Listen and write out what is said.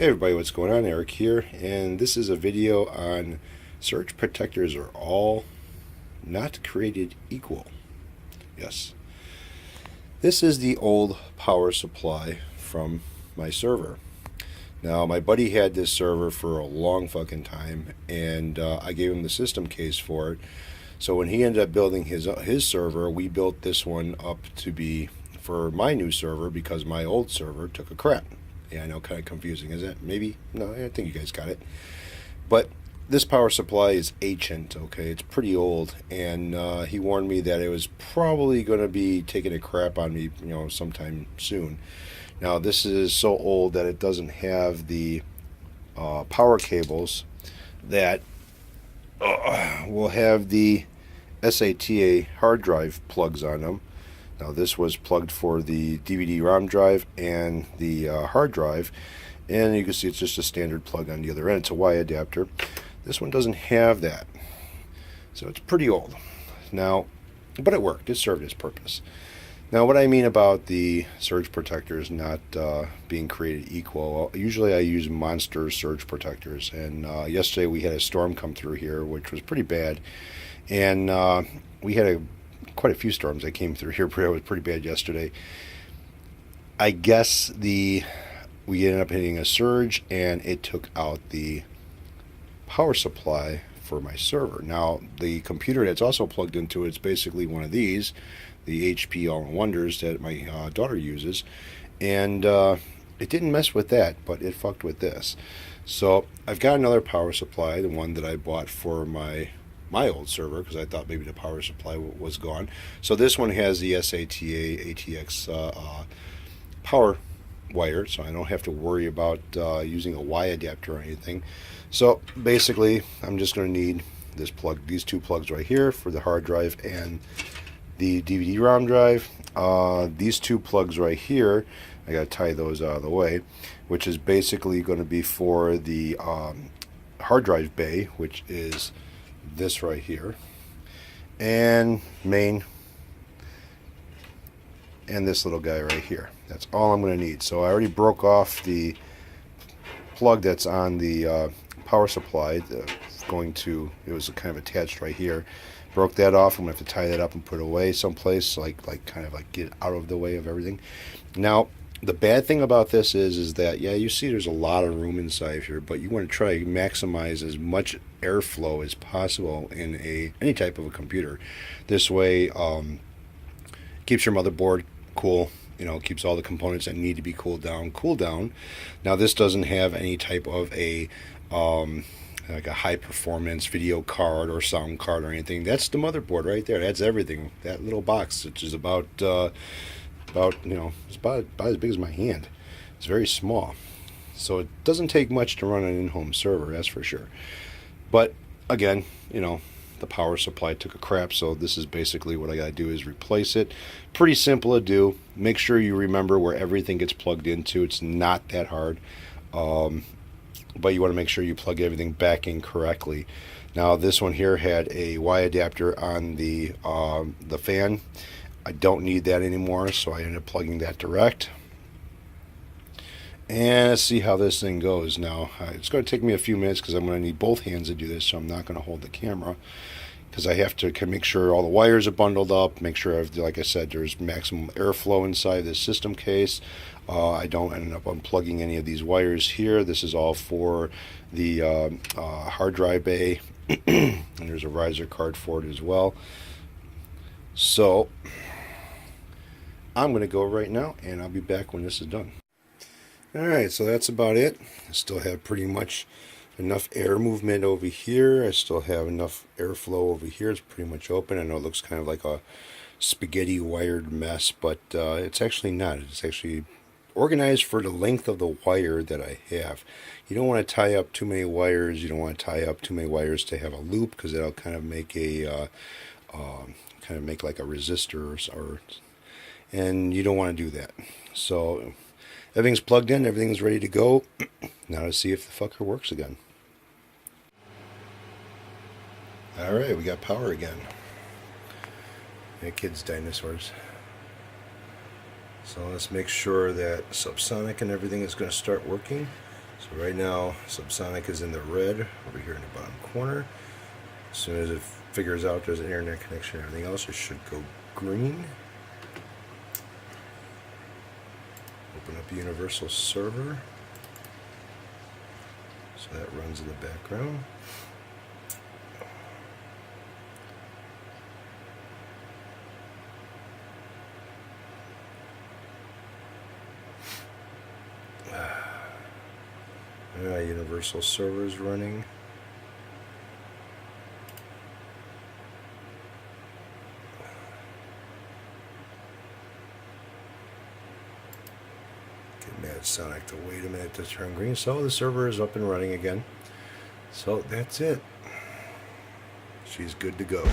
Hey everybody, what's going on? Eric here, and this is a video on surge protectors are all not created equal. Yes. This is the old power supply from my server. Now, my buddy had this server for a long fucking time, and I gave him the system case for it. So when he ended up building his server, we built this one up to be for my new server because my old server took a crap. Yeah, I know, kind of confusing, is it? Maybe? No, I think you guys got it. But this power supply is ancient, okay? It's pretty old, and he warned me that it was probably going to be taking a crap on me, sometime soon. Now, this is so old that it doesn't have the power cables that will have the SATA hard drive plugs on them. Now this was plugged for the DVD-ROM drive and the hard drive, and you can see it's just a standard plug on the other end. It's a Y adapter. This one doesn't have that, so it's pretty old. Now, but it worked. It served its purpose. Now, what I mean about the surge protectors not being created equal, usually I use Monster surge protectors, and yesterday we had a storm come through here, which was pretty bad, and we had quite a few storms that came through here. It was pretty bad yesterday. I guess we ended up hitting a surge, and it took out the power supply for my server. Now, the computer that's also plugged into it's basically one of these, the HP All-in-Wonders that my daughter uses, and it didn't mess with that, but it fucked with this. So I've got another power supply, the one that I bought for my old server because I thought maybe the power supply was gone. So this one has the SATA ATX power wire, so I don't have to worry about using a Y adapter or anything. So basically, I'm just going to need these two plugs right here for the hard drive and the DVD-ROM drive. These two plugs right here, I got to tie those out of the way, which is basically going to be for the hard drive bay, which is this right here, and main, and this little guy right here. That's all I'm going to need. So I already broke off the plug that's on the power supply. It was kind of attached right here. Broke that off. I'm going to have to tie that up and put it away someplace, like get out of the way of everything. Now, the bad thing about this is that, yeah, you see there's a lot of room inside here, but you want to try to maximize as much airflow as possible in any type of a computer. This way, keeps your motherboard cool, keeps all the components that need to be cooled down. Now, this doesn't have any type of like a high performance video card or sound card or anything. That's the motherboard right there. That's everything. That little box, which is about it's about as big as my hand. It's very small, so it doesn't take much to run an in-home server, that's for sure. But again, the power supply took a crap, so this is basically what I got to do is replace it. Pretty simple to do. Make sure you remember where everything gets plugged into. It's not that hard, but you want to make sure you plug everything back in correctly. Now, this one here had a Y adapter on the fan. I don't need that anymore, so I ended up plugging that direct. And let's see how this thing goes. Now, it's going to take me a few minutes because I'm going to need both hands to do this, so I'm not going to hold the camera because I have to make sure all the wires are bundled up, make sure, like I said, there's maximum airflow inside this system case. I don't end up unplugging any of these wires here. This is all for the hard drive bay, and there's a riser card for it as well. So I'm going to go right now, and I'll be back when this is done. Alright, so that's about it. I still have pretty much enough air movement over here. I still have enough airflow over here. It's pretty much open. I know it looks kind of like a spaghetti wired mess, but it's actually not. It's actually organized for the length of the wire that I have. You don't want to tie up too many wires. You don't want to tie up too many wires to have a loop because that'll kind of make like a resistor and you don't want to do that. So everything's plugged in, everything's ready to go. Now to see if the fucker works again. Alright, we got power again. Yeah, kids, dinosaurs. So let's make sure that subsonic and everything is going to start working. So right now, Subsonic is in the red over here in the bottom corner. As soon as it figures out there's an internet connection and everything else, it should go green. Open up the Universal Server. So that runs in the background. Universal Server is running. Get Mad Sonic to wait a minute to turn green. So the server is up and running again. So that's it. She's good to go.